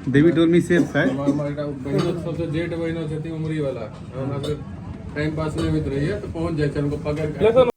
David told me sales, right? हमारा बहनों सबसे जेठ बहनों से थी उमरी वाला हमारे टाइम पास में मिल रही है तो पहुंच जाए उनको पकड़ कर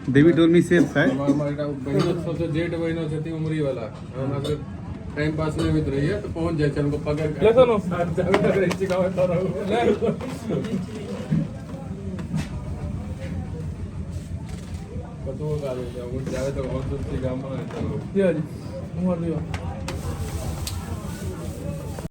David told me sales, right? हमारा बहनों सबसे जेठ बहनों से थी उमरी वाला हमारे टाइम पास में मिल रही है तो पहुंच जाए उनको पकड़ कर तो बहुत